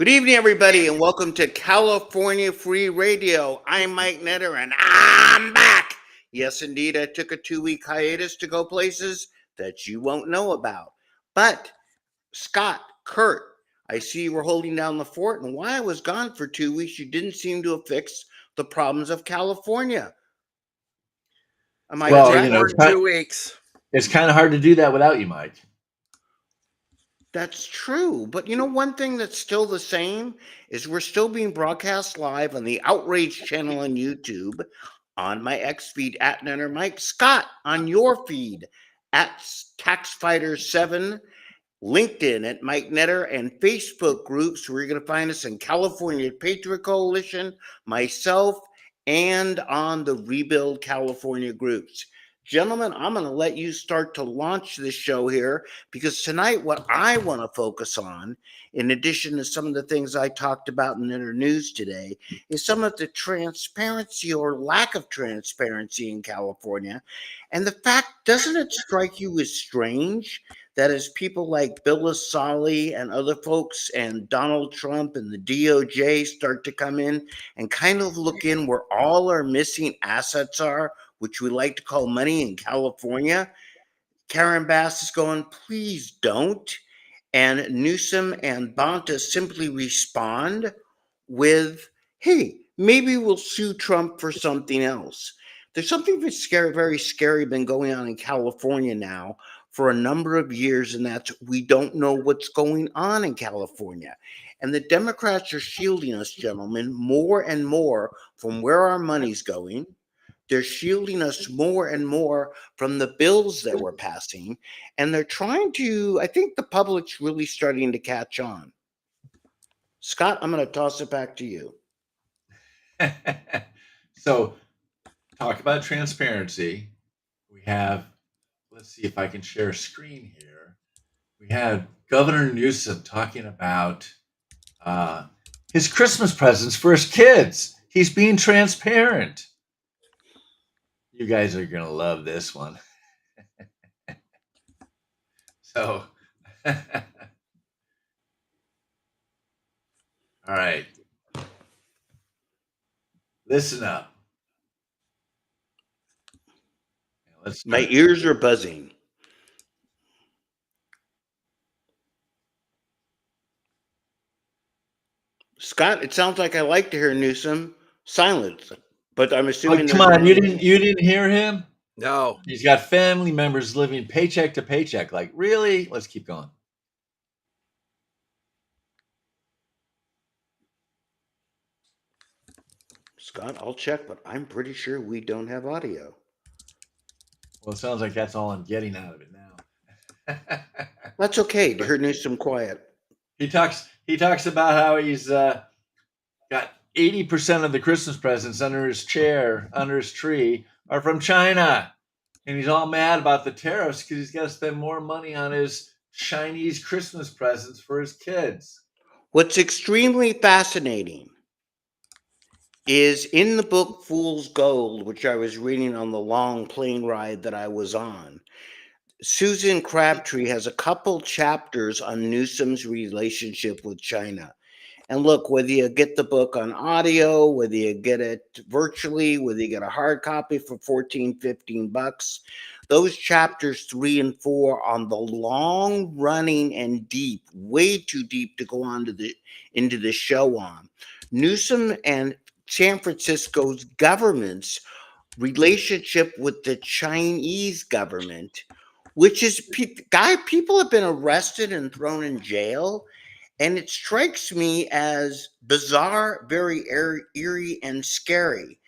Good evening, everybody, and welcome to California Free Radio. I'm Mike Netter, and I'm back. Yes, indeed, I took a 2-week hiatus to go places that you won't know about. But, Scott, Kurt, I see you were holding down the fort, and while I was gone for 2 weeks, you didn't seem to have fixed the problems of California. Am I Well, correct? it's In 2 weeks. kind of hard to do that without you, Mike. That's true. But one thing that's still the same is we're still being broadcast live on the Outrage channel on YouTube, on my X feed at Nenner Mike, Scott on your feed at TaxFighter7, LinkedIn at Mike Netter, and Facebook groups where you're going to find us in California Patriot Coalition, myself, and on the Rebuild California groups. Gentlemen, I'm going to let you start to launch this show here because tonight what I want to focus on, in addition to some of the things I talked about in the news today, is some of the transparency or lack of transparency in California. And the fact, doesn't it strike you as strange that as people like Bill Lasali and other folks and Donald Trump and the DOJ start to come in and kind of look in where all our missing assets are, which we like to call money in California, Karen Bass is going, please don't. And Newsom and Bonta simply respond with, hey, maybe we'll sue Trump for something else. There's something very scary been going on in California now for a number of years, and that's we don't know what's going on in California. And the Democrats are shielding us, gentlemen, more and more from where our money's going. They're shielding us more and more from the bills that we're passing. And they're trying to, I think the public's really starting to catch on. Scott, I'm going to toss it back to you. So, talk about transparency. We have, let's see if I can share a screen here. We have Governor Newsom talking about his Christmas presents for his kids. He's being transparent. You guys are going to love this one. So, all right. Listen up. My ears are buzzing. Scott, it sounds like I like to hear Newsom silence, but I'm assuming. Come on, you didn't hear him? No. He's got family members living paycheck to paycheck. Like, really? Let's keep going. Scott, I'll check, but I'm pretty sure we don't have audio. Well, it sounds like that's all I'm getting out of it now. That's okay to hear Newsom quiet. He talks about how he's got 80% of the Christmas presents under his chair, under his tree, are from China. And he's all mad about the tariffs because he's got to spend more money on his Chinese Christmas presents for his kids. What's extremely fascinating is in the book Fool's Gold, which I was reading on the long plane ride that I was on, Susan Crabtree has a couple chapters on Newsom's relationship with China. And look, whether you get the book on audio, whether you get it virtually, whether you get a hard copy for $14-15, those chapters 3 and 4 on the long running and deep, way too deep to go on to into the show on. Newsom and San Francisco's government's relationship with the Chinese government, which is people have been arrested and thrown in jail. And it strikes me as bizarre, very eerie, and scary.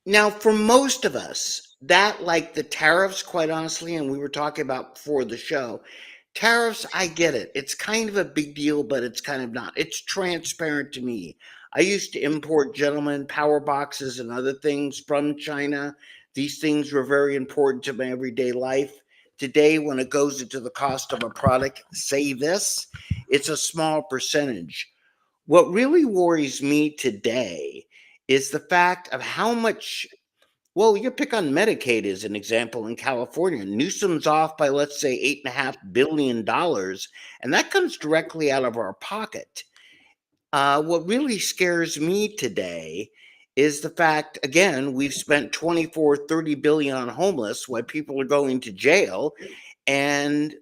Now, for most of us, that, like the tariffs, quite honestly, and we were talking about before the show, tariffs, I get it. It's kind of a big deal, but it's kind of not. It's transparent to me. I used to import, gentlemen, power boxes and other things from China. These things were very important to my everyday life. Today, when it goes into the cost of a product, say this, it's a small percentage. What really worries me today is the fact of how much Well, you pick on Medicaid as an example in California. Newsom's off by, let's say, $8.5 billion, and that comes directly out of our pocket. What really scares me today is the fact, again, we've spent 30 billion on homeless while people are going to jail, and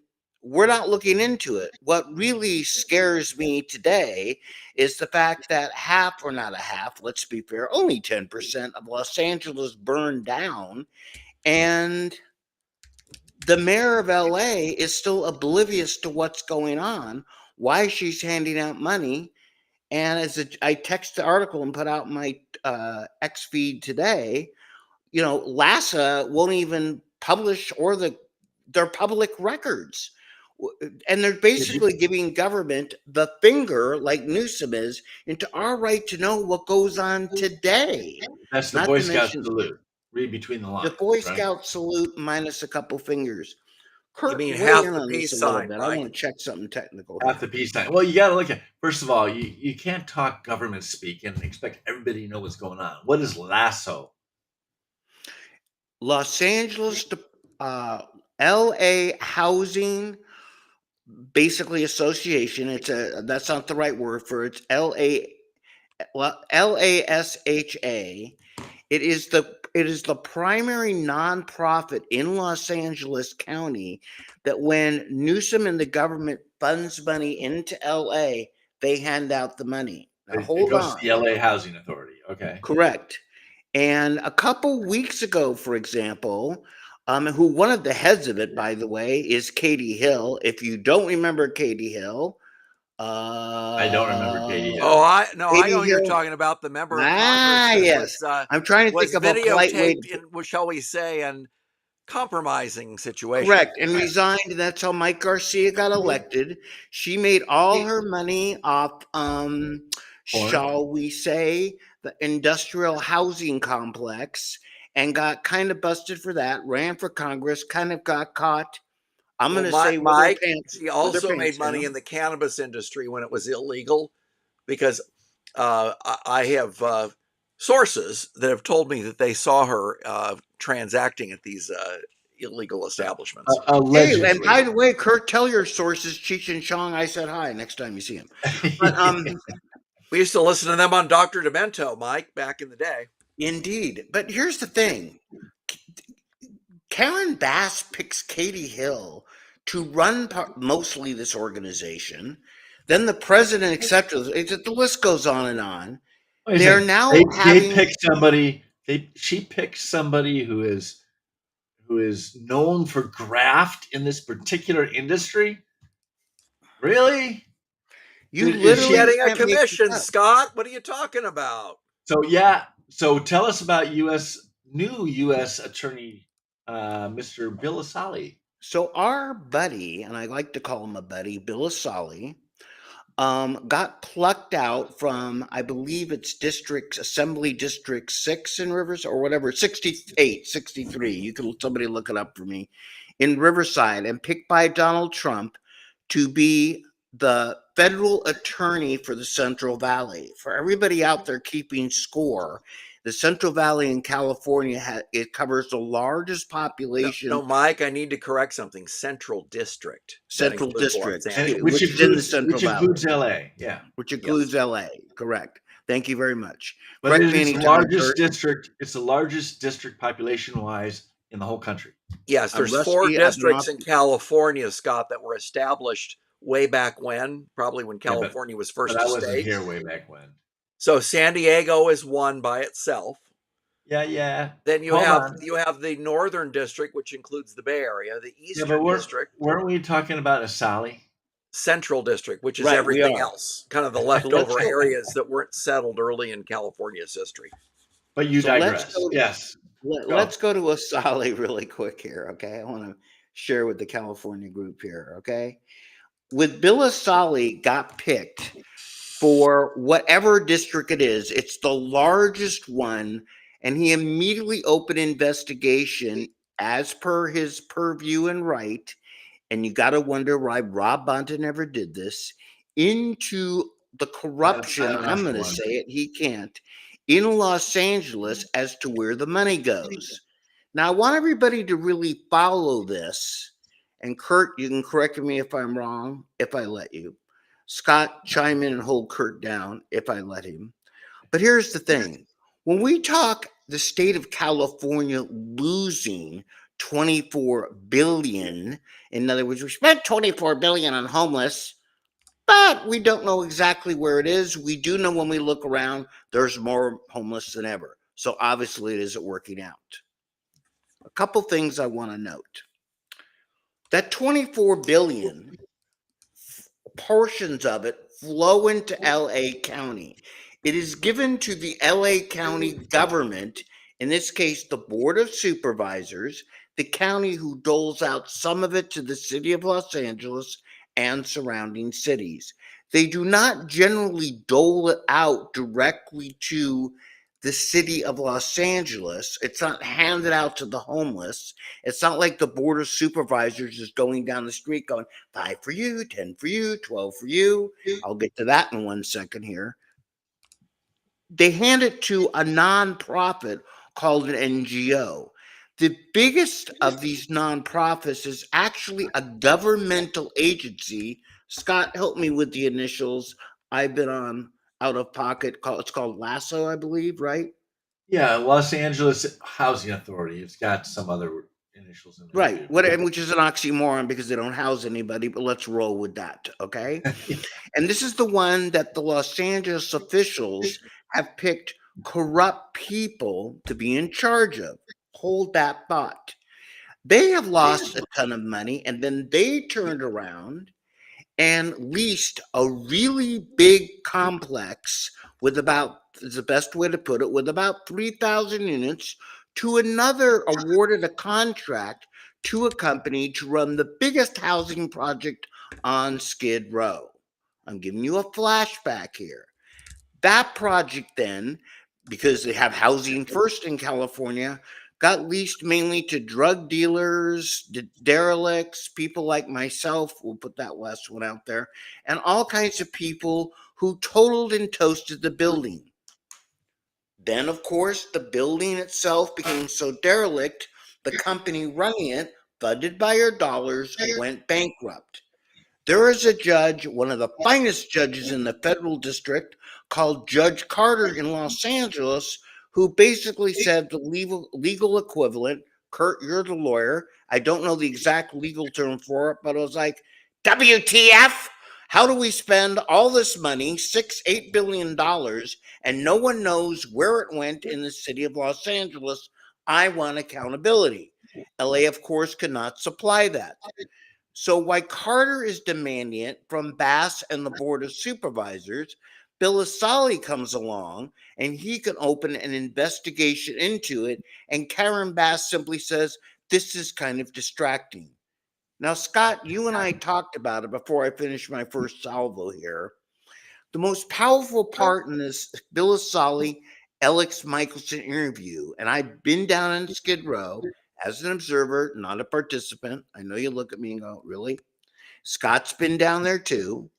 we're not looking into it. What really scares me today is the fact that half, or not a half, let's be fair, only 10% of Los Angeles burned down, and the mayor of LA is still oblivious to what's going on, why she's handing out money. And I text the article and put out my X feed today, LASA won't even publish their public records. And they're basically giving government the finger, like Newsom is, into our right to know what goes on today. That's the Boy Scout salute. Read between the lines. The Boy Scout salute minus a couple fingers. Kurt, you mean half the peace sign? Right? I want to check something technical. Half the peace sign. Well, you got to look at, first of all, you can't talk government speak and expect everybody to know what's going on. What is LASO? Los Angeles, LA Housing, basically association. That's not the right word for it. It's LASHA. It is the primary nonprofit in Los Angeles County that when Newsom and the government funds money into LA, they hand out the money. Now, hold on. To the LA Housing Authority. Okay. Correct. And a couple weeks ago, for example, who one of the heads of it, by the way, is Katie Hill. If you don't remember Katie Hill, I don't remember Katie Hill. Oh, I know Hill. You're talking about the member of Congress. Yes. I'm trying to think of a polite way. Shall we say, and compromising situation. Correct. And resigned. And that's how Mike Garcia got elected. She made all her money off, shall we say, the industrial housing complex, and got kind of busted for that. Ran for Congress, kind of got caught. I'm going to say, Mike, she also made money in the cannabis industry when it was illegal, because I have sources that have told me that they saw her transacting at these illegal establishments. Hey, and by the way, Kurt, tell your sources, Cheech and Chong, I said hi next time you see him. But, we used to listen to them on Dr. Demento, Mike, back in the day. Indeed. But here's the thing. Karen Bass picks Katie Hill to run mostly this organization. Then the president accepted it. The list goes on and on. They're now they pick somebody. She picks somebody who is known for graft in this particular industry. Really? You literally getting a commission, Scott? What are you talking about? So yeah. So tell us about new U.S. Attorney, Mr. Bill Asali. So our buddy, and I like to call him a buddy, Bill Asali, got plucked out from, I believe it's Assembly District 6 in Rivers, or whatever, 68, 63. Somebody look it up for me, in Riverside, and picked by Donald Trump to be the federal attorney for the Central Valley. For everybody out there keeping score, the Central Valley in California, it covers the largest population. No, Mike, I need to correct something. Central District. Central District, which includes, in the Central Valley. Includes LA. Yeah. Which includes LA. Correct. Thank you very much. But it's the largest district. It's the largest district population-wise in the whole country. Yes, there's 4 districts in California, Scott, that were established way back when, probably when California was first. But I wasn't here way back when. So San Diego is one by itself. Yeah. Then you have the Northern District, which includes the Bay Area, the Eastern District. Weren't we talking about Asali? Central District, which is everything else, kind of the leftover areas that weren't settled early in California's history. But you digress. Let's go to Asali really quick here, okay? I want to share with the California group here, okay? With Bill Asali got picked for whatever district it is, it's the largest one, and he immediately opened investigation as per his purview and right, and you got to wonder why Rob Bonta never did this, into the corruption, I'm going to say it, he can't, in Los Angeles as to where the money goes. Now, I want everybody to really follow this. And Kurt, you can correct me if I'm wrong, if I let you. Scott, chime in and hold Kurt down if I let him. But here's the thing. When we talk the state of California losing 24 billion, in other words, we spent 24 billion on homeless, but we don't know exactly where it is. We do know when we look around, there's more homeless than ever. So obviously it isn't working out. A couple things I want to note. That 24 billion, portions of it flow into LA County. It is given to the LA County government, in this case, the Board of Supervisors, the county who doles out some of it to the city of Los Angeles and surrounding cities. They do not generally dole it out directly to the city of Los Angeles. It's not handed out to the homeless. It's not like the Board of Supervisors is going down the street going, 5 for you, 10 for you, 12 for you. I'll get to that in 1 second here. They hand it to a nonprofit called an NGO. The biggest of these nonprofits is actually a governmental agency. Scott, help me with the initials. I've been on out of pocket. It's called LASSO, I believe, right? Yeah, Los Angeles Housing Authority. It's got some other initials in there. Right. Which is an oxymoron because they don't house anybody, but let's roll with that. Okay. And this is the one that the Los Angeles officials have picked corrupt people to be in charge of. Hold that thought. They have lost a ton of money, and then they turned around and leased a really big complex with about, is the best way to put it, with about 3,000 units to another, awarded a contract to a company to run the biggest housing project on Skid Row. I'm giving you a flashback here. That project then, because they have housing first in California, got leased mainly to drug dealers, derelicts, people like myself, we'll put that last one out there, and all kinds of people who totaled and toasted the building. Then, of course, the building itself became so derelict, the company running it, funded by your dollars, went bankrupt. There is a judge, one of the finest judges in the federal district, called Judge Carter in Los Angeles, who basically said the legal equivalent. Kurt, you're the lawyer. I don't know the exact legal term for it, but it was like, WTF? How do we spend all this money, $6-8 billion, and no one knows where it went in the city of Los Angeles? I want accountability. LA, of course, cannot supply that. So while Carter is demanding it from Bass and the Board of Supervisors, Bill Asali comes along and he can open an investigation into it. And Karen Bass simply says, this is kind of distracting. Now, Scott, you and I talked about it before I finished my first salvo here. The most powerful part in this Bill Asali, Alex Michelson interview, and I've been down in Skid Row as an observer, not a participant. I know you look at me and go, really? Scott's been down there too.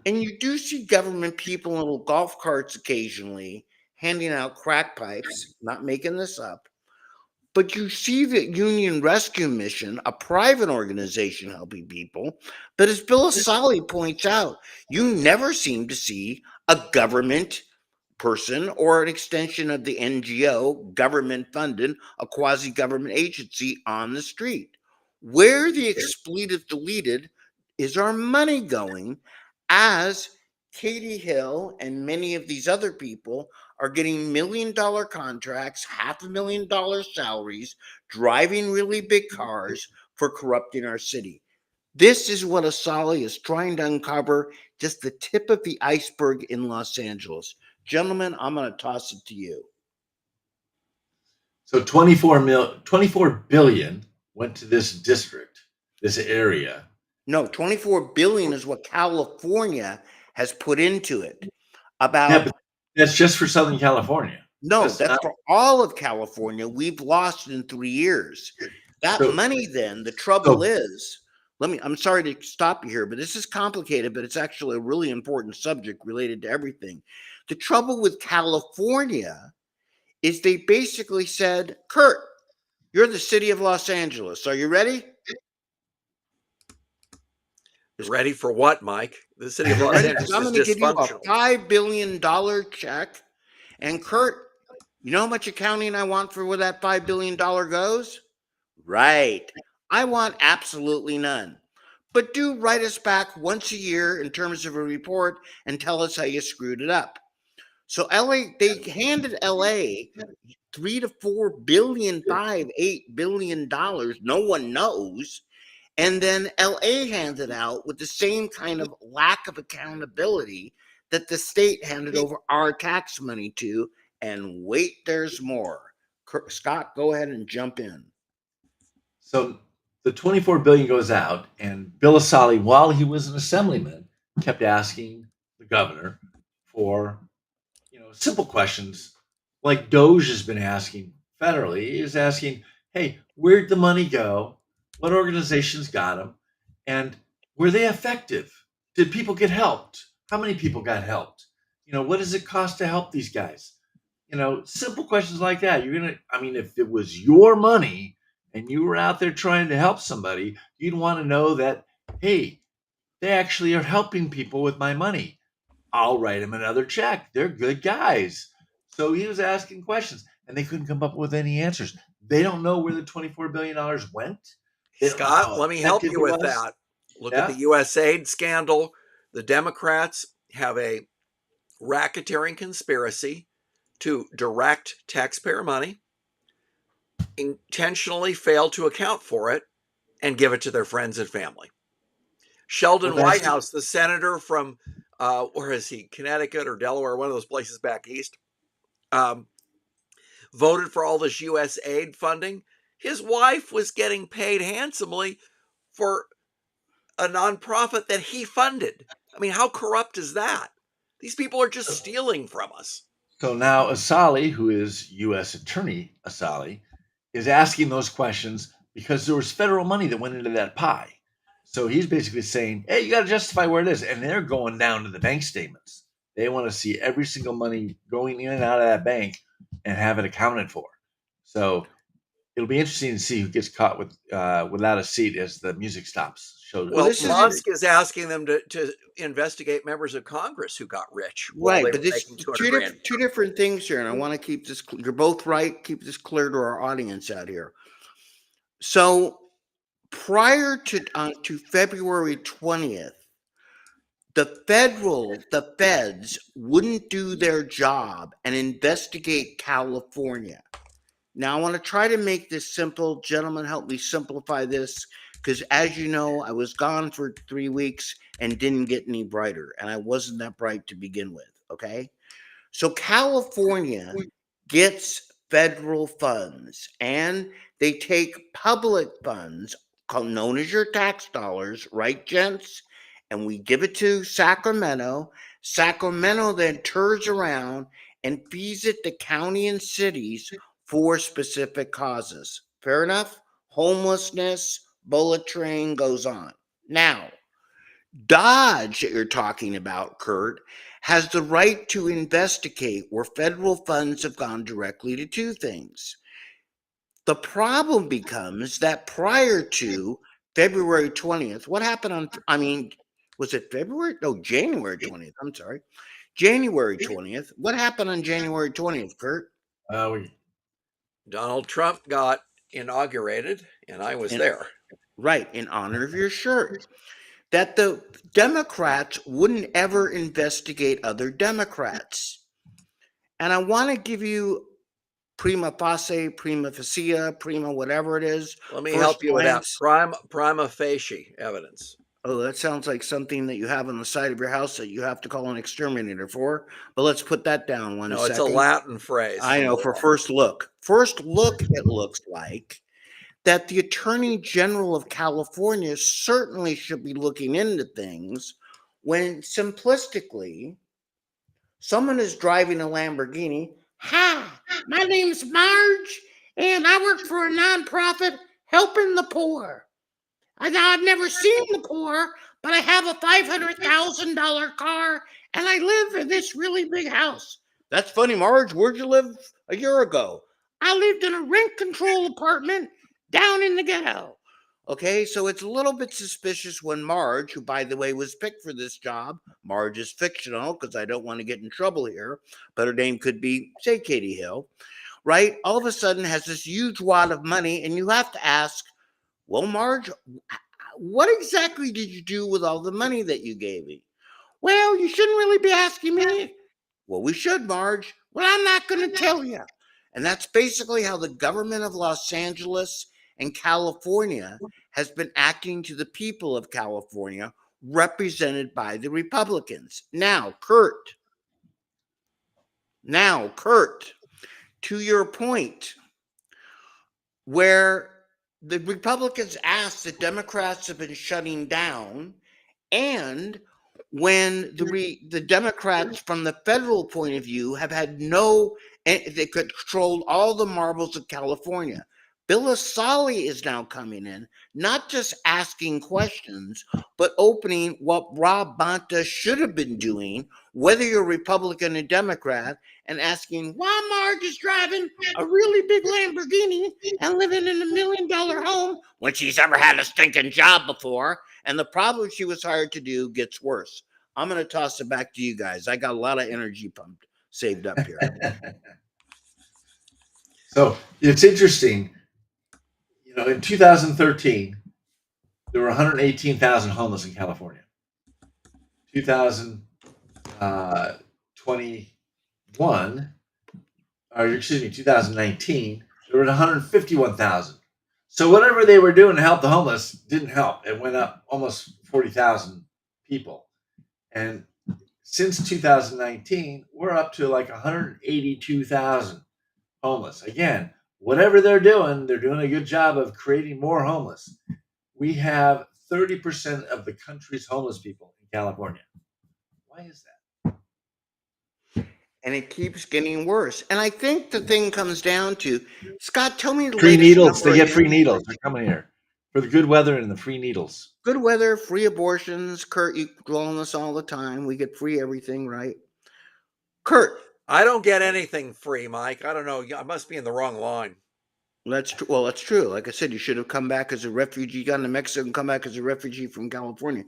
And you do see government people in little golf carts occasionally handing out crack pipes, not making this up. But you see the Union Rescue Mission, a private organization helping people. But as Bill Asali points out, you never seem to see a government person or an extension of the NGO, government funded, a quasi-government agency on the street. Where the expletive deleted is our money going, as Katie Hill and many of these other people are getting $1 million contracts, $500,000 salaries, driving really big cars for corrupting our city. This is what Asali is trying to uncover, just the tip of the iceberg in Los Angeles. Gentlemen, I'm going to toss it to you. So 24 billion went to this district, this area. No, 24 billion is what California has put into it. But that's just for Southern California. No, that's for all of California. We've lost in 3 years. That money then, the trouble is, I'm sorry to stop you here, but this is complicated, but it's actually a really important subject related to everything. The trouble with California is they basically said, Kurt, you're the city of Los Angeles. Are you ready? Ready for what, Mike? The city of Los Angeles I'm is going to give you a dysfunctional. $5 billion check. And Kurt, you know how much accounting I want for where that $5 billion goes? Right. I want absolutely none. But do write us back once a year in terms of a report and tell us how you screwed it up. So they handed LA 3 to 4 billion, $8 billion. No one knows. And then LA handed out with the same kind of lack of accountability that the state handed over our tax money to. And wait, there's more. Scott, go ahead and jump in. So the 24 billion goes out, and Bill Asali, while he was an assemblyman, kept asking the governor for, simple questions like Doge has been asking federally. He is asking, hey, where'd the money go? What organizations got them? And were they effective? Did people get helped? How many people got helped? What does it cost to help these guys? Simple questions like that. If it was your money and you were out there trying to help somebody, you'd want to know that, hey, they actually are helping people with my money. I'll write them another check. They're good guys. So he was asking questions, and they couldn't come up with any answers. They don't know where the $24 billion went. Scott, let me help you with that. Look at the USAID scandal. The Democrats have a racketeering conspiracy to direct taxpayer money, intentionally fail to account for it, and give it to their friends and family. Sheldon Whitehouse, the senator from, where is he, Connecticut or Delaware, one of those places back east, voted for all this USAID funding. His wife was getting paid handsomely for a nonprofit that he funded. I mean, how corrupt is that? These people are just stealing from us. So now Asali, who is U.S. Attorney Asali, is asking those questions because there was federal money that went into that pie. So he's basically saying, hey, you got to justify where it is. And they're going down to the bank statements. They want to see every single money going in and out of that bank and have it accounted for. So it'll be interesting to see who gets caught without a seat as the music stops. Well, Musk is asking them to investigate members of Congress who got rich. Right, but this two different things here, and I want to keep this. You're both right. Keep this clear to our audience out here. So prior to February 20th, the feds wouldn't do their job and investigate California. Now I want to try to make this simple. Gentlemen, help me simplify this. Because as you know, I was gone for 3 weeks and didn't get any brighter. And I wasn't that bright to begin with, okay? So California gets federal funds and they take public funds known as your tax dollars, right, gents? And we give it to Sacramento. Sacramento then turns around and feeds it to county and cities for specific causes. Fair enough? Homelessness, bullet train goes on. Now, Dodge that you're talking about, Kurt, has the right to investigate where federal funds have gone directly to two things. The problem becomes that prior to February 20th, what happened was it February? No, January 20th. I'm sorry. January 20th. What happened on January 20th, Kurt? Donald Trump got inaugurated, and I was there. Right, in honor of your shirt. That the Democrats wouldn't ever investigate other Democrats. And I want to give you prima facie, prima whatever it is. Let me help you with that. Prima facie evidence. Oh, that sounds like something that you have on the side of your house that you have to call an exterminator for. But let's put that down one second. No, it's a Latin phrase. I know, for first look. First look, it looks like that the Attorney General of California certainly should be looking into things when simplistically someone is driving a Lamborghini. Hi, my name's Marge, and I work for a nonprofit helping the poor. I've never seen the poor, but I have a $500,000 car, and I live in this really big house. That's funny, Marge. Where'd you live a year ago? I lived in a rent control apartment down in the ghetto. Okay, so it's a little bit suspicious when Marge, who by the way was picked for this job, Marge is fictional because I don't want to get in trouble here, but her name could be, say, Katie Hill, right? All of a sudden has this huge wad of money, and you have to ask, well, Marge, what exactly did you do with all the money that you gave me? Well, you shouldn't really be asking me. Well, we should, Marge. Well, I'm not going to tell you. And that's basically how the government of Los Angeles and California has been acting to the people of California, represented by the Republicans. Now, Kurt, to your point, where the Republicans asked, the Democrats have been shutting down, and when the Democrats, from the federal point of view, have had they controlled all the marbles of California. Bill Asali is now coming in, not just asking questions, but opening what Rob Bonta should have been doing, whether you're Republican or Democrat, and asking why Marge is driving a really big Lamborghini and living in $1 million home when she's ever had a stinking job before, and the problem she was hired to do gets worse. I'm going to toss it back to you guys. I got a lot of energy pumped saved up here. So it's interesting. You know, in 2013, there were 118,000 homeless in California. 2019, there were 151,000. So whatever they were doing to help the homeless didn't help. It went up almost 40,000 people. And since 2019, we're up to like 182,000 homeless. Again, whatever they're doing a good job of creating more homeless. We have 30% of the country's homeless people in California. Why is that? And it keeps getting worse. And I think the thing comes down to, Scott, tell me the free latest needles. number They get again. free needles. They're coming here for the good weather and the free needles. Good weather, free abortions. Kurt, you dwell on this all the time. We get free everything, right? Kurt. I don't get anything free, Mike. I don't know. I must be in the wrong line. That's true. Well, that's true. Like I said, you should have come back as a refugee, gone to Mexico and come back as a refugee from California.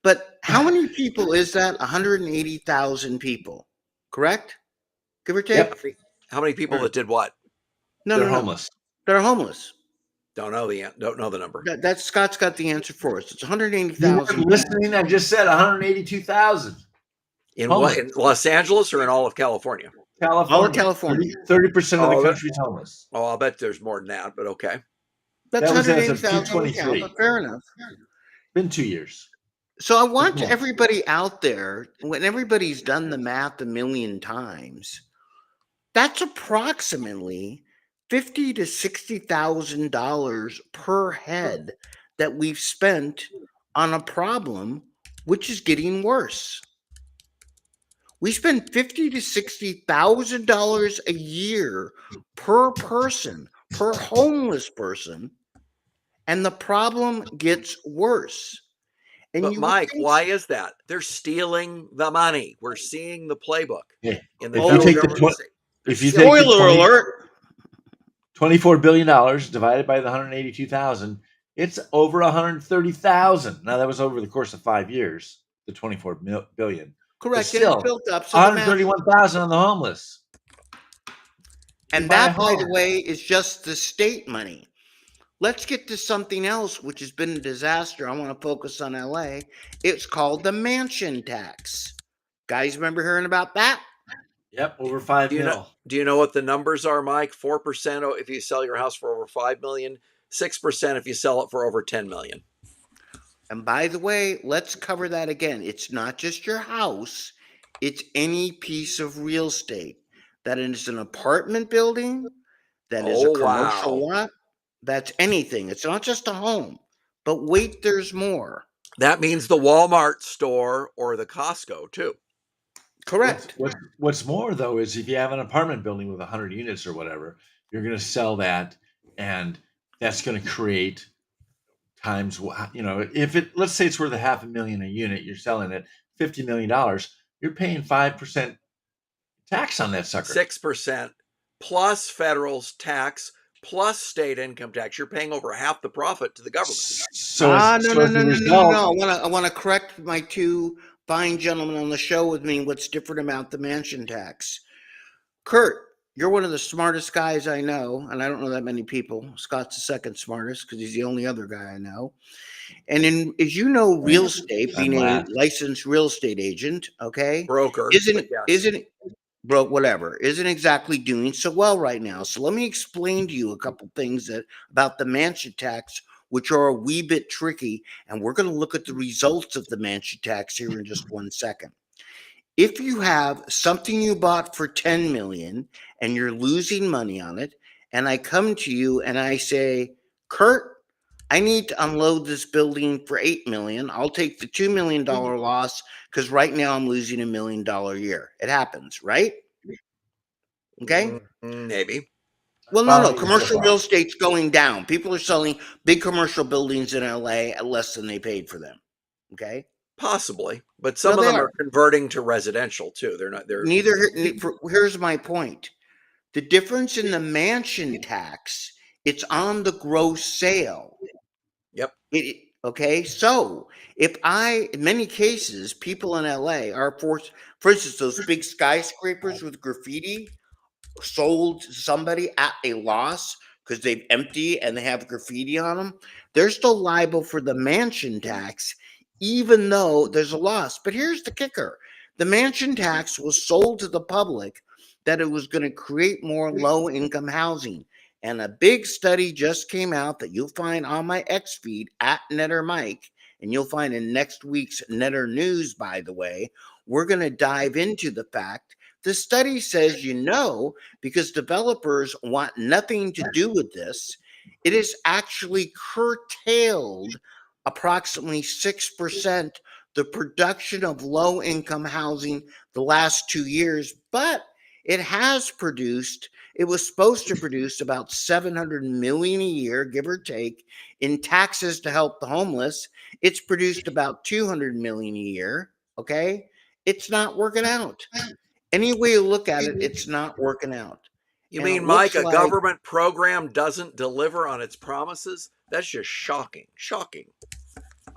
But how many people is that? 180,000 people, correct? Give or take? Yep. How many people that did what? They're homeless. They're homeless. Don't know the number. That's Scott's got the answer for us. It's You 180,000. weren't listening? I just said 182,000. In what? In Los Angeles or in all of California? California. All of California. 30% of the country's homeless. Oh, I'll bet there's more than that, but okay. That's That was as of 180,000. 2/23. Fair enough. Been 2 years. So I want everybody out there, when everybody's done the math a million times, that's approximately $50,000 to $60,000 per head that we've spent on a problem which is getting worse. We spend $50,000 to $60,000 a year per person, per homeless person, and the problem gets worse. And but Mike, why is that? They're stealing the money. We're seeing the playbook. Yeah. In the if you take spoiler alert, $24 billion divided by the 182,000, it's over 130,000. Now that was over the course of 5 years, the 24 billion. Correct. Still, and built up. So 131,000 on the homeless. And that, by the way, is just the state money. Let's get to something else, which has been a disaster. I want to focus on LA. It's called the mansion tax. Guys, remember hearing about that? Yep, over 5 mil. Do you know what the numbers are, Mike? 4% if you sell your house for over 5 million, 6% if you sell it for over 10 million. And by the way, let's cover that again. It's not just your house. It's any piece of real estate. That is an apartment building, that is a commercial lot. That's anything. It's not just a home. But wait, there's more. That means the Walmart store or the Costco too. Correct. What's more, though, is if you have an apartment building with 100 units or whatever, you're going to sell that, and that's going to create times, if let's say it's worth $500,000 a unit, you're selling it $50 million. you're paying 5% tax on that sucker. 6% plus federal tax plus state income tax. You're paying over half the profit to the government. So no. I want to correct my two fine gentlemen on the show with me. What's different about the mansion tax? Kurt, you're one of the smartest guys I know, and I don't know that many people. Scott's the second smartest because he's the only other guy I know. And as you know, real estate, being a licensed real estate agent, okay, broker, isn't exactly doing so well right now. So let me explain to you a couple things about the mansion tax, which are a wee bit tricky, and we're going to look at the results of the mansion tax here in just 1 second. If you have something you bought for 10 million and you're losing money on it, and I come to you and I say, Kurt, I need to unload this building for 8 million. I'll take the $2 million loss because right now I'm losing $1 million a year. It happens, right? Okay. Maybe. Well, no. Commercial real estate's going down. People are selling big commercial buildings in LA at less than they paid for them. Okay. Possibly, but some of them are converting to residential too. Here's my point. The difference in the mansion tax, it's on the gross sale. Yep. Okay. So in many cases, people in LA are forced, for instance, those big skyscrapers with graffiti sold to somebody at a loss because they've empty and they have graffiti on them. They're still liable for the mansion tax, even though there's a loss. But here's the kicker. The mansion tax was sold to the public that it was going to create more low-income housing. And a big study just came out that you'll find on my X feed at Netter Mike, and you'll find in next week's Netter News, by the way. We're going to dive into the fact the study says, because developers want nothing to do with this, it is actually curtailed approximately 6% the production of low-income housing the last 2 years, but it was supposed to produce about 700 million a year, give or take, in taxes to help the homeless. It's produced about 200 million a year, okay? It's not working out. Any way you look at it, it's not working out. You mean, Mike, a government program doesn't deliver on its promises? That's just shocking. Shocking.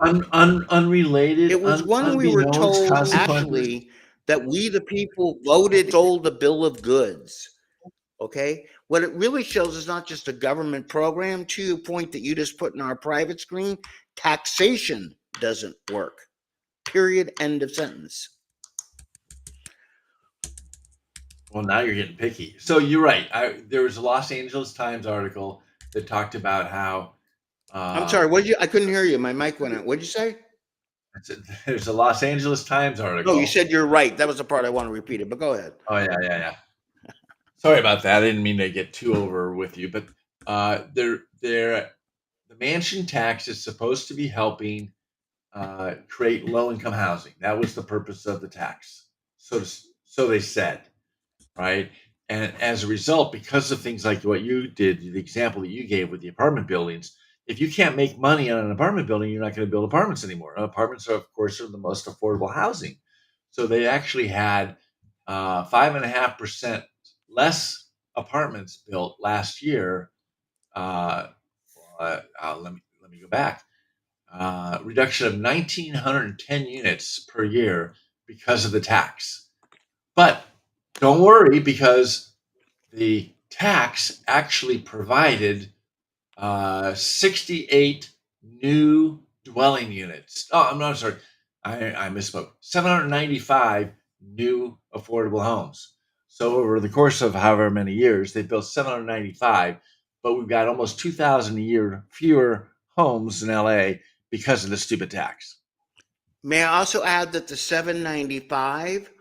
Unrelated. It was one we were told, actually, that we, the people, sold the bill of goods. Okay? What it really shows is not just a government program, to a point that you just put in our private screen, taxation doesn't work. Period. End of sentence. Well, now you're getting picky. So you're right. There was a Los Angeles Times article that talked about how. I'm sorry. I couldn't hear you. My mic went out. What'd you say? There's a Los Angeles Times article. No, you said you're right. That was the part I want to repeat it, but go ahead. Oh, yeah. Sorry about that. I didn't mean to get too over with you, but the mansion tax is supposed to be helping create low-income housing. That was the purpose of the tax. So they said, right? And as a result, because of things like what you did, the example that you gave with the apartment buildings, if you can't make money on an apartment building, you're not going to build apartments anymore. Apartments are, of course, the most affordable housing. So they actually had 5.5% less apartments built last year. Let me go back. Reduction of 1,910 units per year because of the tax. But don't worry, because the tax actually provided 68 new dwelling units. Oh, I'm not sorry. I misspoke. 795 new affordable homes. So over the course of however many years, they built 795, but we've got almost 2,000 a year fewer homes in LA because of the stupid tax. May I also add that the 795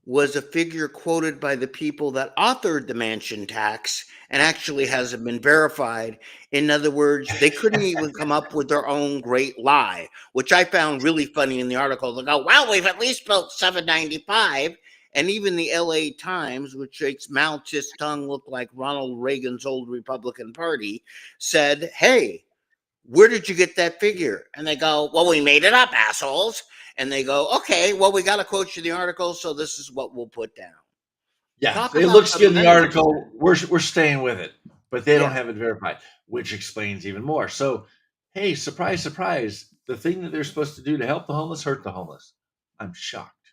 was a figure quoted by the people that authored the mansion tax and actually hasn't been verified. In other words, they couldn't even come up with their own great lie, which I found really funny in the article. They go, well, we've at least built 795. And even the LA Times, which makes Mao Zedong look like Ronald Reagan's old Republican Party, said, hey, where did you get that figure? And they go, well, we made it up, assholes. And they go, okay, well, we got to quote you the article, so this is what we'll put down. Yeah, Talk it about looks good in the amazing. article. We're staying with it, but they don't Yeah. have it verified, which explains even more. So, hey, surprise, surprise! The thing that they're supposed to do to help the homeless hurt the homeless. I'm shocked.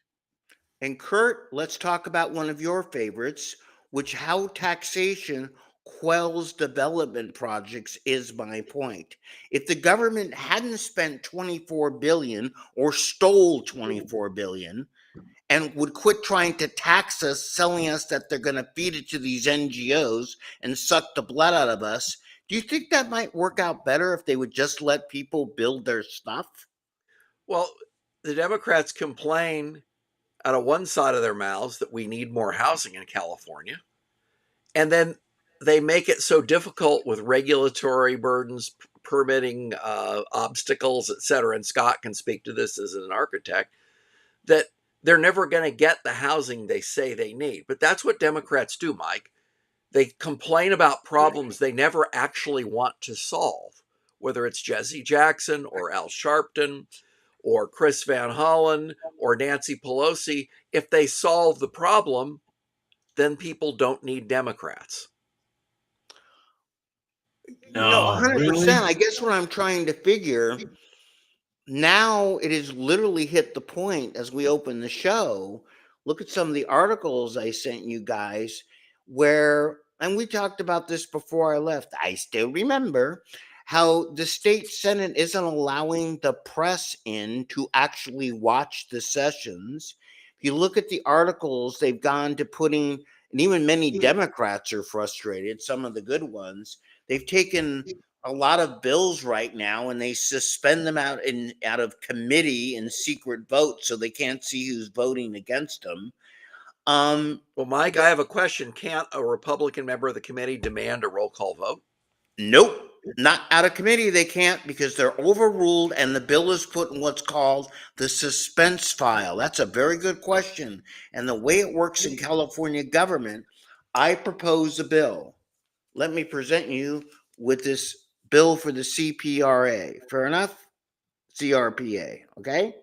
And Kurt, let's talk about one of your favorites, which how taxation quells development projects is my point. If the government hadn't spent 24 billion or stole 24 billion and would quit trying to tax us, telling us that they're going to feed it to these NGOs and suck the blood out of us, do you think that might work out better if they would just let people build their stuff? Well, the Democrats complain out of one side of their mouths that we need more housing in California. And then they make it so difficult with regulatory burdens, permitting obstacles, et cetera. And Scott can speak to this as an architect, that they're never going to get the housing they say they need. But that's what Democrats do, Mike. They complain about problems they never actually want to solve, whether it's Jesse Jackson or Al Sharpton or Chris Van Hollen or Nancy Pelosi. If they solve the problem, then people don't need Democrats. No, 100%. really? I guess what I'm trying to figure now, it has literally hit the point as we open the show. Look at some of the articles I sent you guys where, and we talked about this before I left. I still remember how the state Senate isn't allowing the press in to actually watch the sessions. If you look at the articles, they've gone to putting, and even many Democrats are frustrated, some of the good ones. They've taken a lot of bills right now and they suspend them out of committee in secret votes so they can't see who's voting against them. Well, Mike, I have a question. Can't a Republican member of the committee demand a roll call vote? Nope, not out of committee. They can't because they're overruled and the bill is put in what's called the suspense file. That's a very good question. And the way it works in California government, I propose a bill. Let me present you with this bill for the CPRA. Fair enough? CRPA. Okay.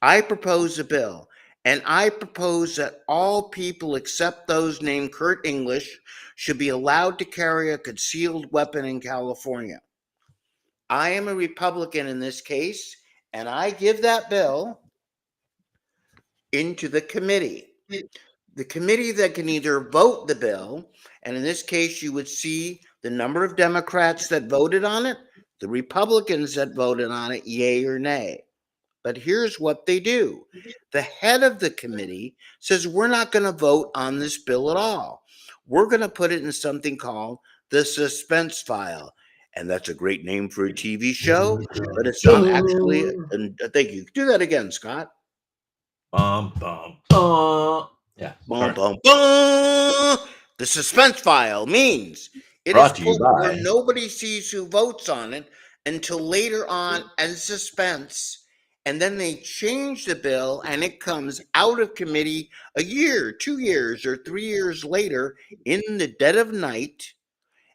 I propose a bill, and I propose that all people except those named Kurt English should be allowed to carry a concealed weapon in California. I am a Republican in this case, and I give that bill into the committee. The committee that can either vote the bill, and in this case, you would see the number of Democrats that voted on it, the Republicans that voted on it, yay or nay. But here's what they do. The head of the committee says, we're not going to vote on this bill at all. We're going to put it in something called the suspense file. And that's a great name for a TV show, but it's not actually. And thank you. Do that again, Scott. Bum, bum, bum. Yeah. Bum, bum, bum. The suspense file means it Brought is to you put where by- nobody sees who votes on it until later on as suspense. And then they change the bill and it comes out of committee a year, 2 years, or 3 years later in the dead of night.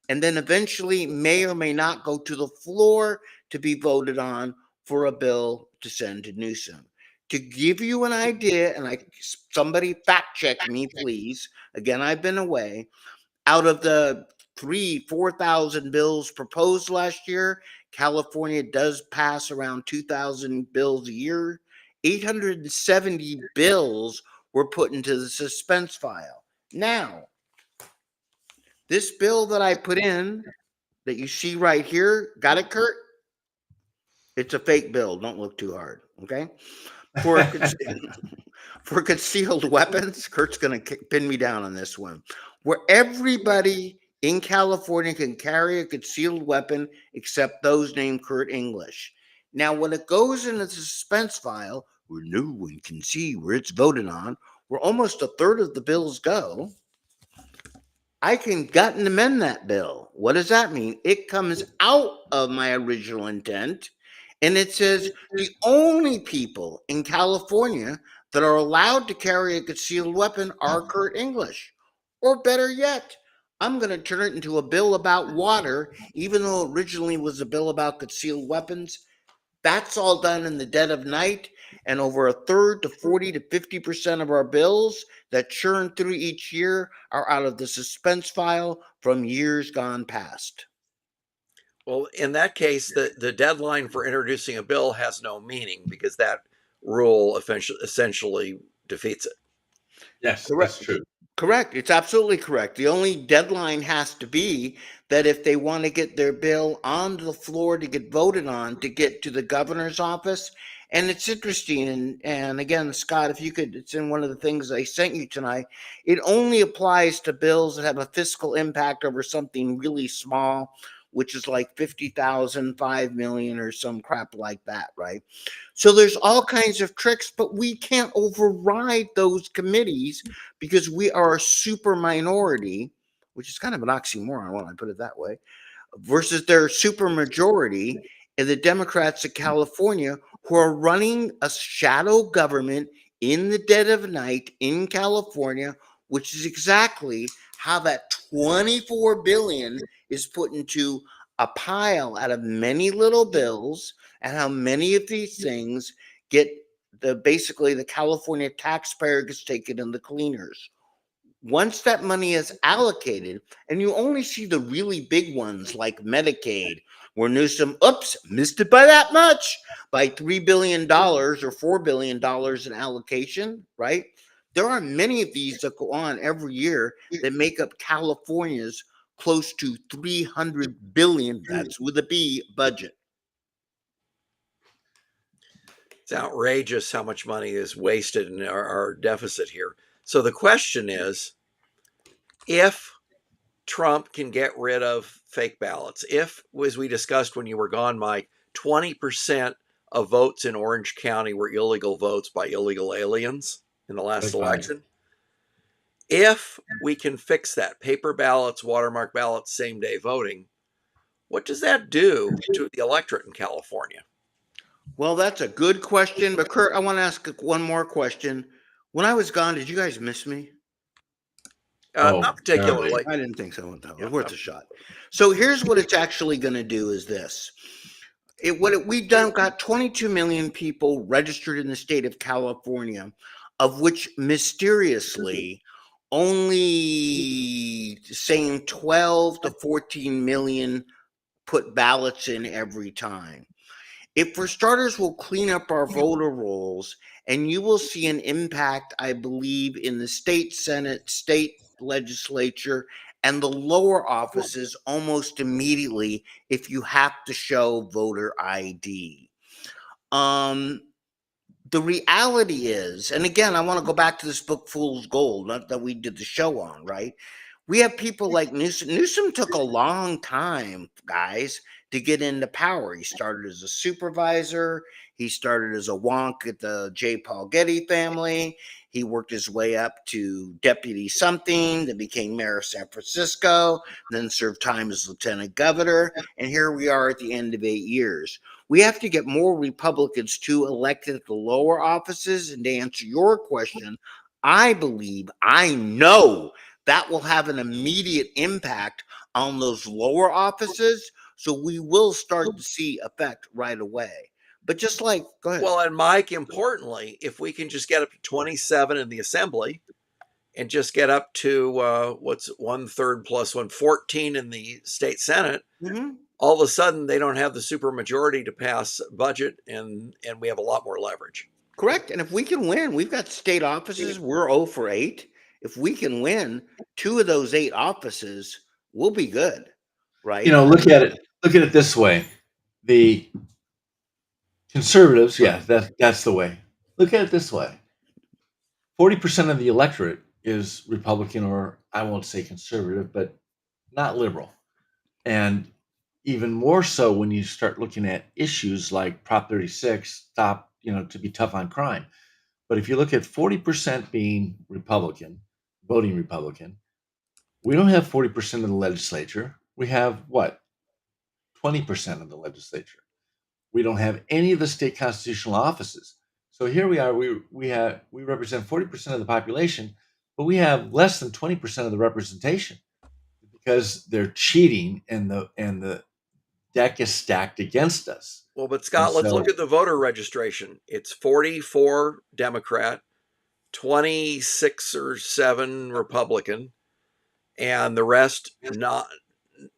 And then eventually may or may not go to the floor to be voted on for a bill to send to Newsom. To give you an idea, and somebody fact check me, please. Again, I've been away. Out of the 4,000 bills proposed last year, California does pass around 2,000 bills a year. 870 bills were put into the suspense file. Now, this bill that I put in that you see right here, got it, Kurt? It's a fake bill. Don't look too hard, okay? For concealed weapons, Kurt's going to pin me down on this one, where everybody in California can carry a concealed weapon except those named Kurt English. Now, when it goes into the suspense file, where no one can see where it's voted on, where almost a third of the bills go, I can gut and amend that bill. What does that mean? It comes out of my original intent, and it says the only people in California that are allowed to carry a concealed weapon are Kurt English. Or better yet, I'm going to turn it into a bill about water, even though it originally was a bill about concealed weapons. That's all done in the dead of night, and over a third to 40 to 50% of our bills that churn through each year are out of the suspense file from years gone past. Well, in that case, the deadline for introducing a bill has no meaning because that rule essentially defeats it. Yes, Correct. that's true. Correct. It's absolutely correct. The only deadline has to be that if they want to get their bill onto the floor to get voted on, to get to the governor's office. And it's interesting. And again, Scott, if you could, it's in one of the things I sent you tonight. It only applies to bills that have a fiscal impact over something really small, which is like 50,000, 5 million, or some crap like that, right? So there's all kinds of tricks, but we can't override those committees because we are a super minority, which is kind of an oxymoron when I put it that way, versus their super majority in the Democrats of California who are running a shadow government in the dead of night in California, which is exactly how that 24 billion is put into a pile out of many little bills, and how many of these things get basically the California taxpayer gets taken in the cleaners. Once that money is allocated, and you only see the really big ones like Medicaid, where Newsom, oops, missed it by that much, by $3 billion or $4 billion in allocation, right? There are many of these that go on every year that make up California's close to 300 billion, that's with a B, budget. It's outrageous how much money is wasted in our deficit here. So the question is, if Trump can get rid of fake ballots, if, as we discussed when you were gone, Mike, 20% of votes in Orange County were illegal votes by illegal aliens in the last election, if we can fix that, paper ballots, watermark ballots, same day voting, what does that do to the electorate in California? Well, that's a good question. But Kurt, I want to ask one more question. When I was gone, did you guys miss me? Not particularly. I didn't think so. It was worth a shot. So here's what it's actually going to do is this. We've done got 22 million people registered in the state of California, of which mysteriously only saying 12 to 14 million put ballots in every time. If for starters, we'll clean up our voter rolls, and you will see an impact, I believe, in the state Senate, state legislature, and the lower offices almost immediately if you have to show voter ID. The reality is, and again, I want to go back to this book, Fool's Gold, not that we did the show on, right? We have people like Newsom. Newsom took a long time, guys, to get into power. He started as a supervisor. He started as a wonk at the J. Paul Getty family. He worked his way up to deputy something, then became mayor of San Francisco, then served time as lieutenant governor. And here we are at the end of 8 years. We have to get more Republicans to elected at the lower offices. And to answer your question, I believe, I know that will have an immediate impact on those lower offices. So we will start to see effect right away. But just like, go ahead. Well, and Mike, importantly, if we can just get up to 27 in the assembly and just get up to what's 1/3 plus 114 in the state Senate, all of a sudden they don't have the super majority to pass budget, and we have a lot more leverage. Correct. And if we can win, we've got state offices. We're 0 for 8. If we can win 2 of those 8 offices, we'll be good, right? Look at it this way. The conservatives, that's the way. Look at it this way. 40% of the electorate is Republican, or I won't say conservative, but not liberal. And even more so when you start looking at issues like Prop 36, to be tough on crime. But if you look at 40% being Republican, voting Republican, we don't have 40% of the legislature. We have what? 20% of the legislature. We don't have any of the state constitutional offices. So here we are. We represent 40% of the population, but we have less than 20% of the representation. because they're cheating and the deck is stacked against us. Well, but Scott, let's look at the voter registration. It's 44 Democrat, 26 or 7 Republican, and the rest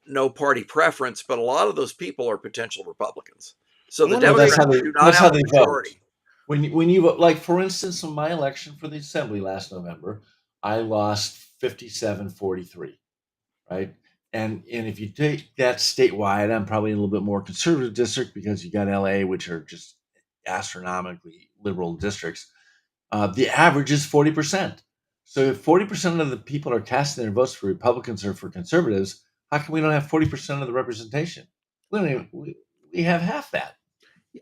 no party preference, but a lot of those people are potential Republicans. So the Democrats do not have a majority. Vote. When you vote, like for instance, in my election for the assembly last November, I lost 57-43, right? And if you take that statewide, I'm probably in a little bit more conservative district because you got LA, which are just astronomically liberal districts. The average is 40%. So if 40% of the people are casting their votes for Republicans or for conservatives, how come we don't have 40% of the representation? We have half that.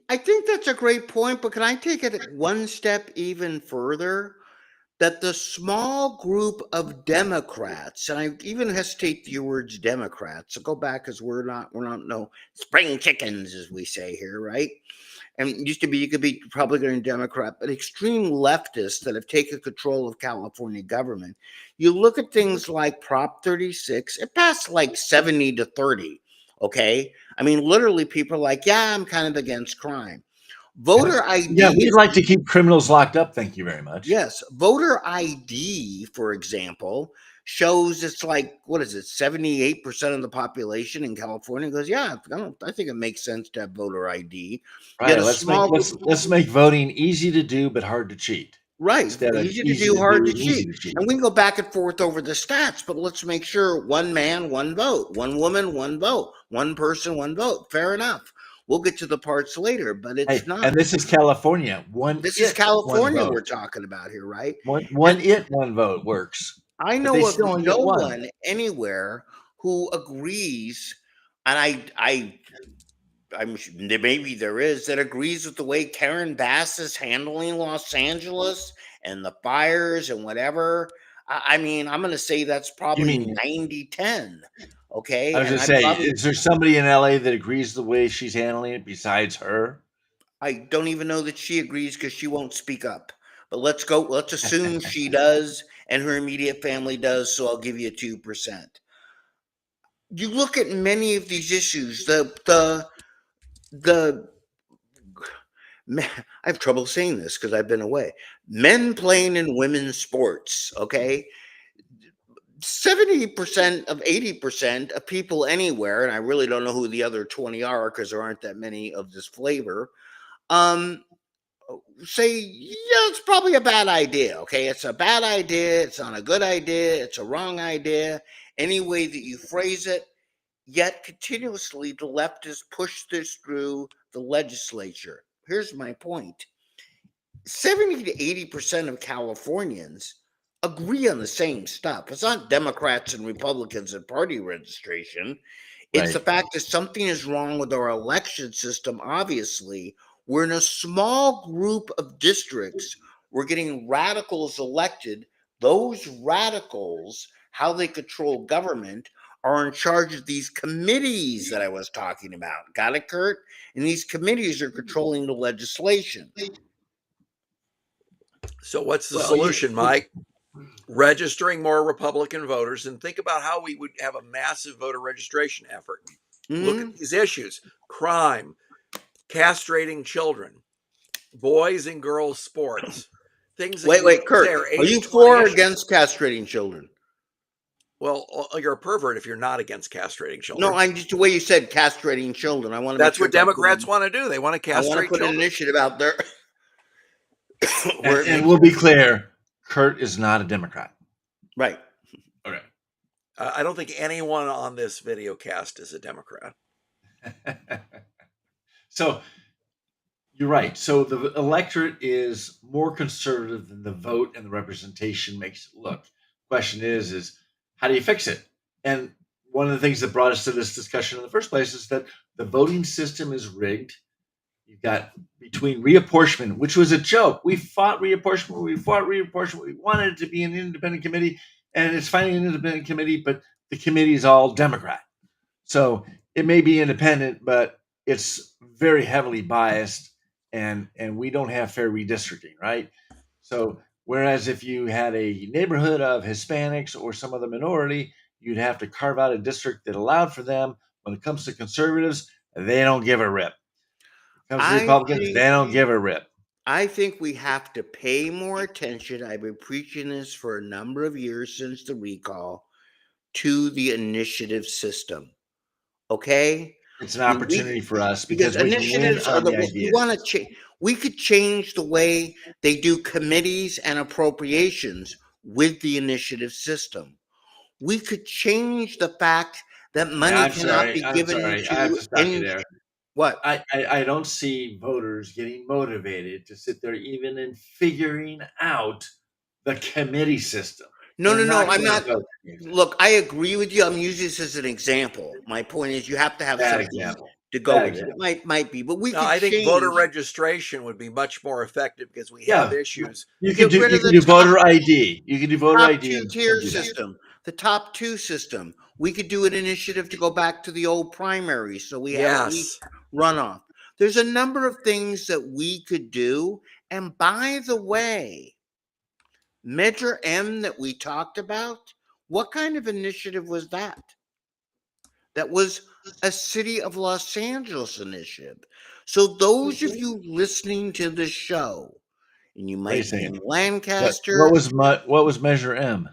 I think that's a great point, but can I take it one step even further? That the small group of Democrats, and I even hesitate to use words Democrats, so go back because we're not no spring chickens, as we say here, right? And it used to be you could be Republican and Democrat, but extreme leftists that have taken control of California government. You look at things like Prop 36, it passed like 70-30. Okay. I mean, literally, people are like, yeah, I'm kind of against crime. Voter ID. Yeah, we'd like to keep criminals locked up. Thank you very much. Yes. Voter ID, for example, shows it's like, what is it, 78% of the population in California goes, yeah, I think it makes sense to have voter ID. Right. Let's make voting easy to do, but hard to cheat. Right. Easy to do, hard to cheat. And we can go back and forth over the stats, but let's make sure one man, one vote, one woman, one vote, one person, one vote. Fair enough. We'll get to the parts later, but it's not. And this is California. This is California we're talking about here, right? One vote works. I know of no one anywhere who agrees, and I'm maybe there is, that agrees with the way Karen Bass is handling Los Angeles and the fires and whatever. I mean, I'm going to say that's probably 90-10. Okay. I was just saying, is there somebody in LA that agrees the way she's handling it besides her? I don't even know that she agrees because she won't speak up. But let's assume she does and her immediate family does. So I'll give you 2%. You look at many of these issues, I have trouble saying this because I've been away. Men playing in women's sports, okay? 70% of 80% of people anywhere, and I really don't know who the other 20 are because there aren't that many of this flavor, say, yeah, it's probably a bad idea, okay? It's a bad idea, it's not a good idea, it's a wrong idea, any way that you phrase it, yet continuously the leftists push this through the legislature. Here's my point. 70 to 80% of Californians agree on the same stuff. It's not Democrats and Republicans and party registration. It's the fact that something is wrong with our election system. Obviously, we're in a small group of districts. We're getting radicals elected. Those radicals, how they control government, are in charge of these committees that I was talking about. Got it, Kurt? And these committees are controlling the legislation. So what's the solution, Mike? Registering more Republican voters, and think about how we would have a massive voter registration effort. Look at these issues: crime, castrating children, boys and girls sports, things. Wait, Kurt, are you for or against castrating children? Well, you're a pervert if you're not against castrating children. No, I'm just the way you said castrating children. I want to. That's what Democrats want to do. They want to castrate children. I want to put an initiative out there. And we'll be clear, Kurt is not a Democrat. Right. Okay. I don't think anyone on this video cast is a Democrat. So you're right. So the electorate is more conservative than the vote and the representation makes it look. Question is how do you fix it? And one of the things that brought us to this discussion in the first place is that the voting system is rigged. You've got between reapportionment, which was a joke. We fought reapportionment. We wanted it to be an independent committee, and it's finally an independent committee, but the committee is all Democrat. So it may be independent, but it's very heavily biased, and we don't have fair redistricting, right? So whereas if you had a neighborhood of Hispanics or some other minority, you'd have to carve out a district that allowed for them. When it comes to conservatives, they don't give a rip. When it comes to Republicans, they don't give a rip. I think we have to pay more attention. I've been preaching this for a number of years since the recall, to the initiative system. Okay? It's an opportunity for us because we can win initiatives are on the we ideas. want to change. We could change the way they do committees and appropriations with the initiative system. We could change the fact that money cannot be given I have to stop you there. What? I don't see voters getting motivated to sit there even in figuring out the committee system. No, I'm not. Look, I agree with you. I'm using this as an example. My point is, you have to have Bad something example. to go Bad with it. example. It might be, but we No, could I think change. voter registration would be much more effective because we have issues. You can do voter ID. You can do voter top ID. Two-tier system, the top two system. We could do an initiative to go back to the old primary, so we have at least runoff. There's a number of things that we could do. And by the way, Measure M that we talked about, what kind of initiative was that? That was a City of Los Angeles initiative. So those of you listening to the show, and you might be in Lancaster. What was Measure M?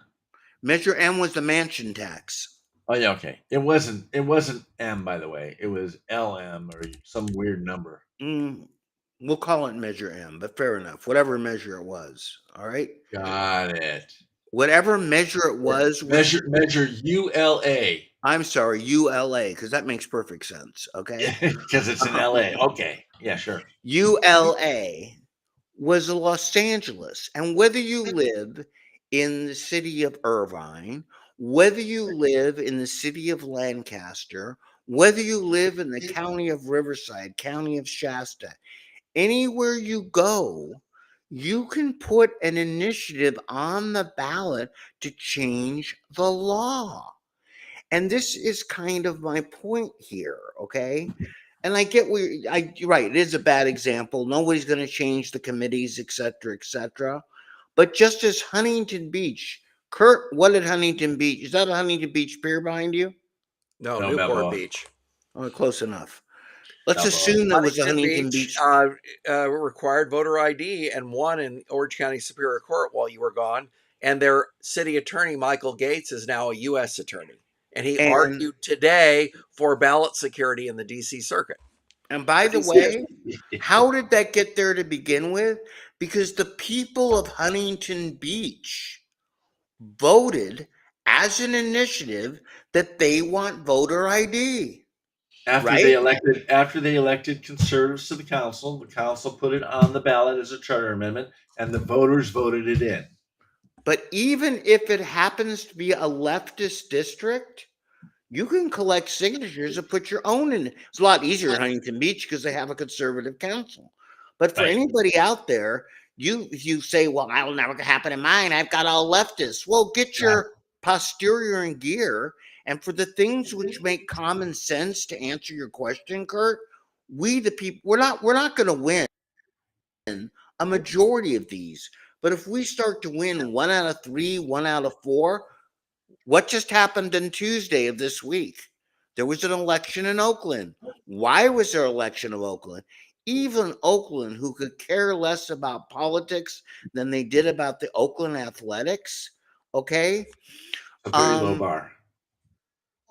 Measure M was the mansion tax. Oh yeah, okay. It wasn't M, by the way. It was LM or some weird number. We'll call it Measure M, but fair enough. Whatever measure it was. All right. Got it. Whatever measure it was. Measure ULA. I'm sorry, ULA, because that makes perfect sense. Okay. Because it's in LA. Okay. Yeah, sure. ULA was Los Angeles. And whether you live in the city of Irvine, whether you live in the city of Lancaster, whether you live in the county of Riverside, county of Shasta, anywhere you go, you can put an initiative on the ballot to change the law. And this is kind of my point here, okay? And I get you're right, it is a bad example. Nobody's going to change the committees, et cetera, et cetera. But just as Huntington Beach, Kurt, what did Huntington Beach? Is that a Huntington Beach pier behind you? No, Newport Beach. Oh, close enough. Let's assume that was a Huntington Beach. Required voter ID and won in Orange County Superior Court while you were gone. And their city attorney, Michael Gates, is now a U.S. attorney. And he argued today for ballot security in the D.C. circuit. And by the way, how did that get there to begin with? Because the people of Huntington Beach voted as an initiative that they want voter ID. After they elected conservatives to the council put it on the ballot as a charter amendment, and the voters voted it in. But even if it happens to be a leftist district, you can collect signatures and put your own in. It's a lot easier in Huntington Beach because they have a conservative council. But for anybody out there, if you say, well, that'll never happen in mine, I've got all leftists. Well, get your posterior in gear. And for the things which make common sense, to answer your question, Kurt, we the people, we're not going to win a majority of these. But if we start to win 1 out of 3, 1 out of 4, what just happened on Tuesday of this week? There was an election in Oakland. Why was there an election of Oakland? Even Oakland, who could care less about politics than they did about the Oakland Athletics, okay? A very low bar.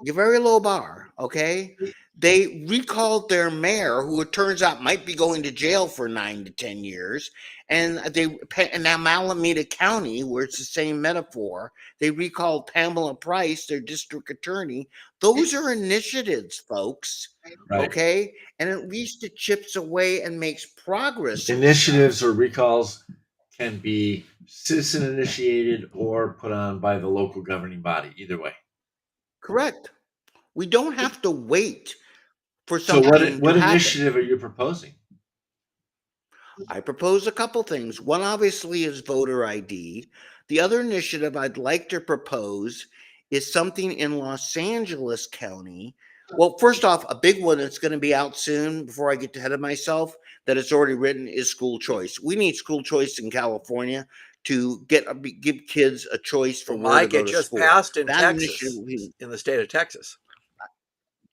A very low bar, okay? They recalled their mayor, who it turns out might be going to jail for 9 to 10 years. And now Alameda County, where it's the same metaphor, they recalled Pamela Price, their district attorney. Those are initiatives, folks, okay? And at least it chips away and makes progress. Initiatives or recalls can be citizen initiated or put on by the local governing body, either way. Correct. We don't have to wait for something to happen. What initiative are you proposing? I propose a couple things. One obviously is voter ID. The other initiative I'd like to propose is something in Los Angeles County. Well, first off, a big one that's going to be out soon before I get ahead of myself, that it's already written, is school choice. We need school choice in California. to give kids a choice for Well, where to Mike, go it to just school. passed in That initiative, Texas, in the state of Texas.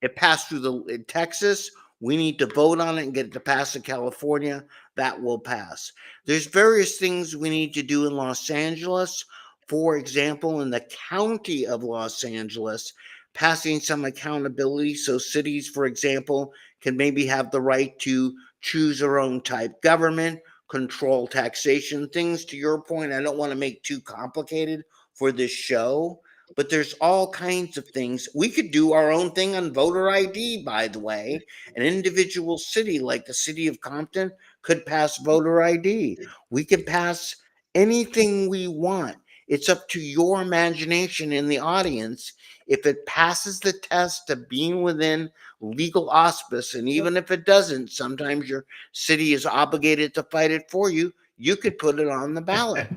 it passed through in Texas. We need to vote on it and get it to pass in California. That will pass. There's various things we need to do in Los Angeles. For example, in the county of Los Angeles, passing some accountability so cities, for example, can maybe have the right to choose their own type government, control taxation, things to your point. I don't want to make too complicated for this show, but there's all kinds of things. We could do our own thing on voter ID, by the way. An individual city like the city of Compton could pass voter ID. We could pass anything we want. It's up to your imagination in the audience. If it passes the test of being within legal auspice, and even if it doesn't, sometimes your city is obligated to fight it for you, you could put it on the ballot.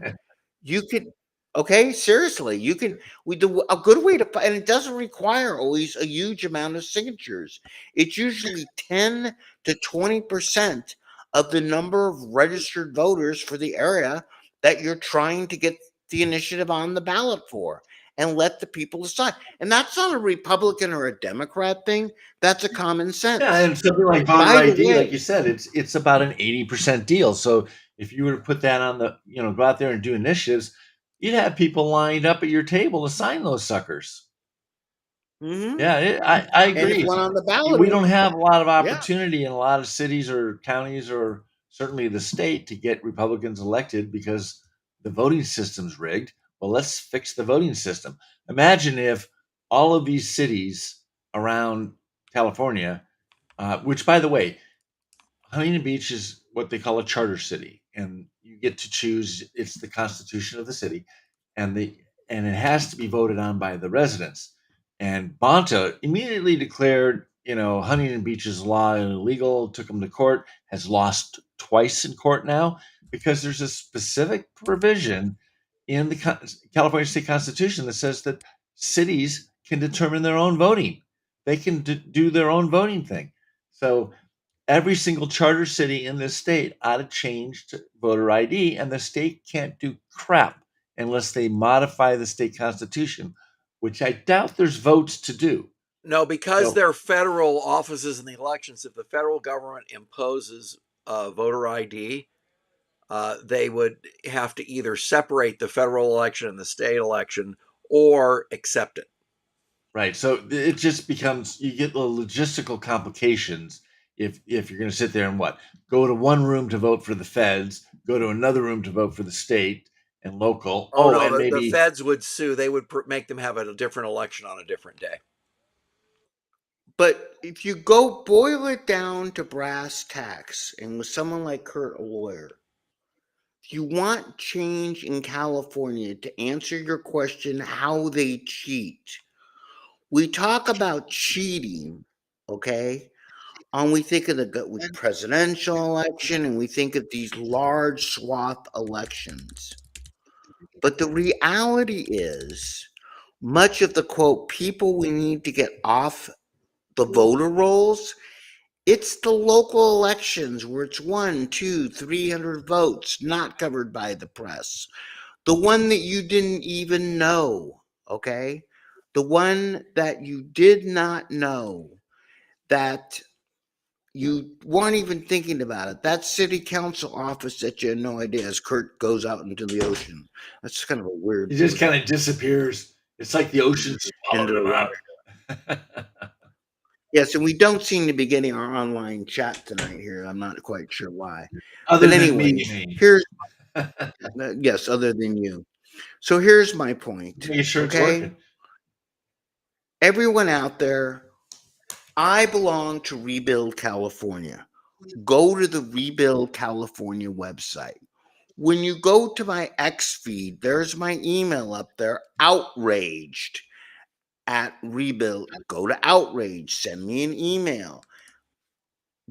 You could, okay, seriously, you can. We do a good way to fight, and it doesn't require always a huge amount of signatures. It's usually 10 to 20% of the number of registered voters for the area that you're trying to get the initiative on the ballot for, and let the people decide. And that's not a Republican or a Democrat thing. That's a common sense. Yeah, and something like voter By the ID, like way, you said, it's about an 80% deal. So if you were to put that on the, go out there and do initiatives, you'd have people lined up at your table to sign those suckers. mhm, Yeah, I and if agree. one on the ballot, We don't have a lot of yeah. opportunity in a lot of cities or counties or certainly the state to get Republicans elected because the voting system's rigged. Well, let's fix the voting system. Imagine if all of these cities around California, which by the way, Huntington Beach is what they call a charter city, and you get to choose. It's the constitution of the city, and it has to be voted on by the residents. And Bonta immediately declared, Huntington Beach's law illegal, took them to court, has lost twice in court now because there's a specific provision in the California State Constitution that says that cities can determine their own voting. They can do their own voting thing. So every single charter city in this state ought to change to voter ID, and the state can't do crap unless they modify the state constitution, which I doubt there's votes to do. No, because they're federal offices in the elections. If the federal government imposes voter ID, they would have to either separate the federal election and the state election or accept it. Right. So it just becomes, you get the logistical complications if you're going to sit there and go to one room to vote for the feds, go to another room to vote for the state and local. Oh, no, and maybe the feds would sue. They would make them have a different election on a different day. But if you go boil it down to brass tacks, and with someone like Kurt, a lawyer, if you want change in California, to answer your question, how they cheat, we talk about cheating, okay? And we think of the presidential election, and we think of these large swath elections. But the reality is, much of the quote, people we need to get off the voter rolls, it's the local elections where it's 1, 2, 300 votes not covered by the press. The one that you didn't even know, okay? The one that you did not know, that you weren't even thinking about it. That city council office that you had no idea as Kurt goes out into the ocean. That's kind of a weird. it just kind of disappears. It's like the ocean swallowed into him the up. Yes, and we don't seem to be getting our online chat tonight here. I'm not quite sure why. Other But than anyway, me. here's yes, other than you. So here's my point. Make sure it's Okay, working. everyone out there, I belong to Rebuild California. Go to the Rebuild California website. When you go to my X feed, there's my email up there, outraged at Rebuild. Go to Outrage, send me an email.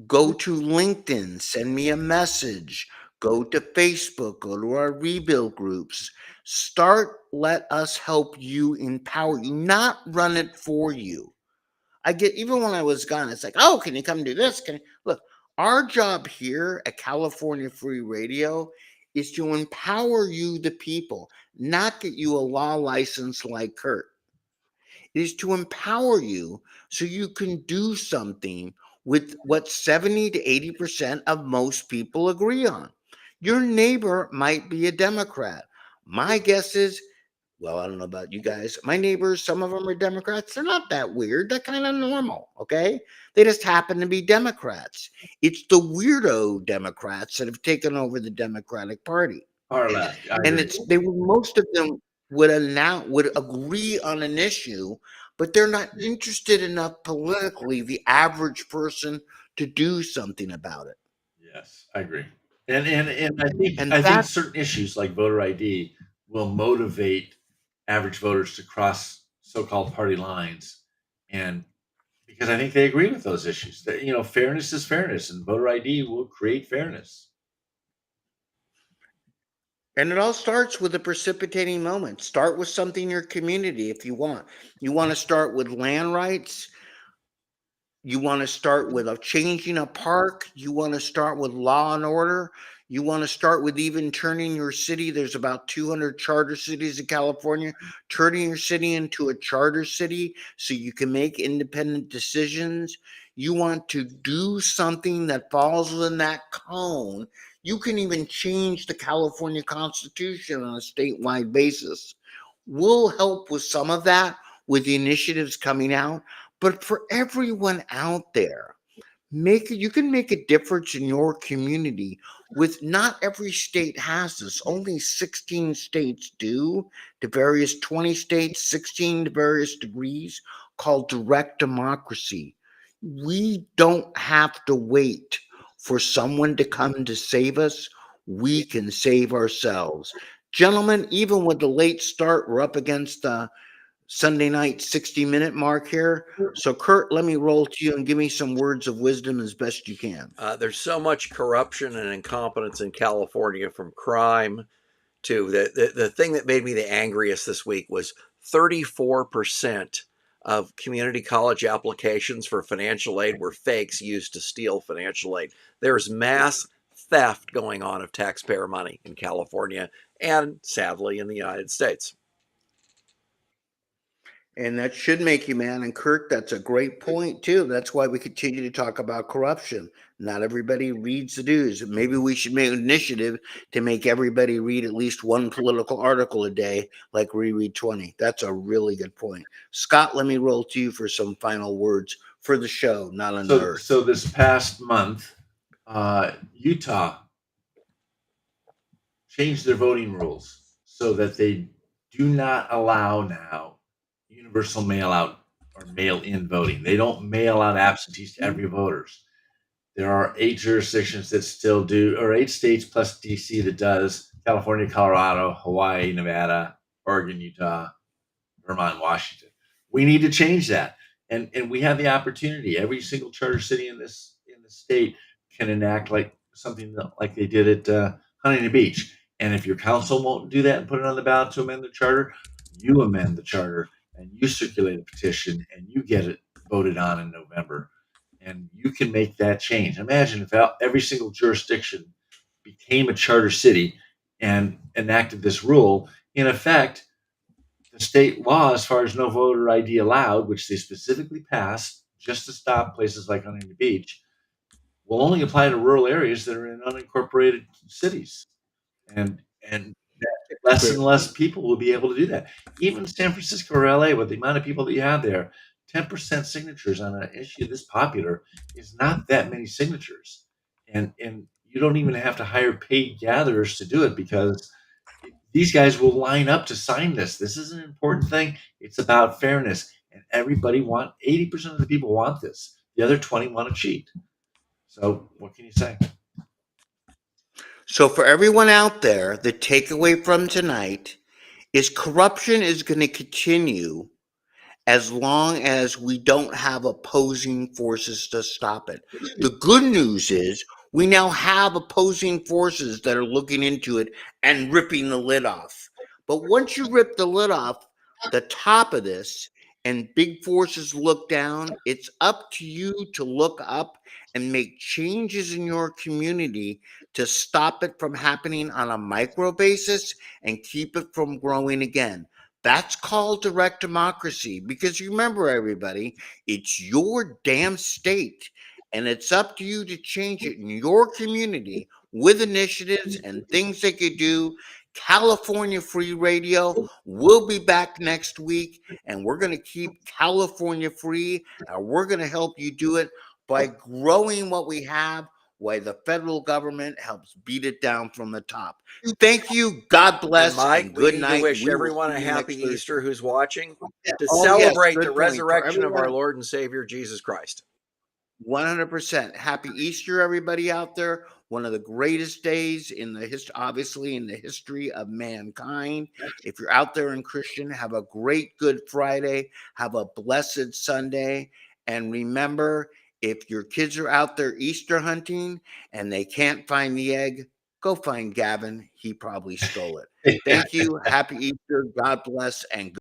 Go to LinkedIn, send me a message. Go to Facebook, go to our Rebuild groups. Let us help you, empower you, not run it for you. I get, even when I was gone, it's like, oh, can you come do this? Look, our job here at California Free Radio is to empower you, the people, not get you a law license like Kurt. It is to empower you so you can do something with what 70 to 80% of most people agree on. Your neighbor might be a Democrat. My guess is, well, I don't know about you guys. My neighbors, some of them are Democrats. They're not that weird. They're kind of normal. Okay. They just happen to be Democrats. It's the weirdo Democrats that have taken over the Democratic Party. Far left. I And agree. it's most of them would agree on an issue, but they're not interested enough politically, the average person, to do something about it. Yes, I agree. And I think And I think that's certain issues like voter ID will motivate average voters to cross so-called party lines, and because I think they agree with those issues. That fairness is fairness, and voter ID will create fairness. And it all starts with a precipitating moment. Start with something in your community if you want. You want to start with land rights. You want to start with changing a park. You want to start with law and order. You want to start with even turning your city. There's about 200 charter cities in California. Turning your city into a charter city so you can make independent decisions. You want to do something that falls within that cone. You can even change the California Constitution on a statewide basis. We'll help with some of that with the initiatives coming out. But for everyone out there, you can make a difference in your community. With not every state has this. Only 16 states do. To various 20 states, 16 to various degrees, called direct democracy. We don't have to wait for someone to come to save us. We can save ourselves. Gentlemen, even with the late start, we're up against Sunday night 60-minute mark here. So, Kurt, let me roll to you and give me some words of wisdom as best you can. There's so much corruption and incompetence in California, from crime to the thing that made me the angriest this week was 34% of community college applications for financial aid were fakes used to steal financial aid. There's mass theft going on of taxpayer money in California and, sadly, in the United States. And that should make you mad. And Kurt, that's a great point too. That's why we continue to talk about corruption. Not everybody reads the news. Maybe we should make an initiative to make everybody read at least one political article a day, like we read 20. That's a really good point. Scott, let me roll to you for some final words for the show, not on the earth. So this past month, Utah changed their voting rules so that they do not allow now universal mail-out or mail-in voting. They don't mail out absentees to every voters. There are 8 jurisdictions that still do, or 8 states plus DC that does: California, Colorado, Hawaii, Nevada, Oregon, Utah, Vermont, Washington. We need to change that. And we have the opportunity. Every single charter city in the state can enact like something like they did at Huntington Beach. And if your council won't do that and put it on the ballot to amend the charter, you amend the charter and you circulate a petition and you get it voted on in November. And you can make that change. Imagine if every single jurisdiction became a charter city and enacted this rule. In effect, the state law, as far as no voter ID allowed, which they specifically passed just to stop places like Huntington Beach, will only apply to rural areas that are in unincorporated cities. And less and less people will be able to do that. Even San Francisco or LA, with the amount of people that you have there, 10% signatures on an issue this popular is not that many signatures. And you don't even have to hire paid gatherers to do it, because these guys will line up to sign this. This is an important thing. It's about fairness. And 80% of the people want this. The other 20 want to cheat. So what can you say? So for everyone out there, the takeaway from tonight is corruption is going to continue as long as we don't have opposing forces to stop it. The good news is we now have opposing forces that are looking into it and ripping the lid off. But once you rip the lid off, the top of this and big forces look down, it's up to you to look up and make changes in your community to stop it from happening on a micro basis and keep it from growing again. That's called direct democracy, because remember, everybody, it's your damn state, and it's up to you to change it in your community with initiatives and things they could do. California Free Radio will be back next week, and we're going to keep California free, and we're going to help you do it by growing what we have, while the federal government helps beat it down from the top. Thank you. God bless, And Mike, and we good need night. to wish We will everyone see a you happy next Thursday. Easter who's watching, to Oh, yes, celebrate good the point. For resurrection of our everyone, Lord and Savior Jesus Christ. 100%. Happy Easter, everybody out there. One of the greatest days in the history, obviously, in the history of mankind. If you're out there in Christian, have a great Good Friday. Have a blessed Sunday. And remember, if your kids are out there Easter hunting and they can't find the egg, go find Gavin. He probably stole it. Thank you. Happy Easter. God bless, and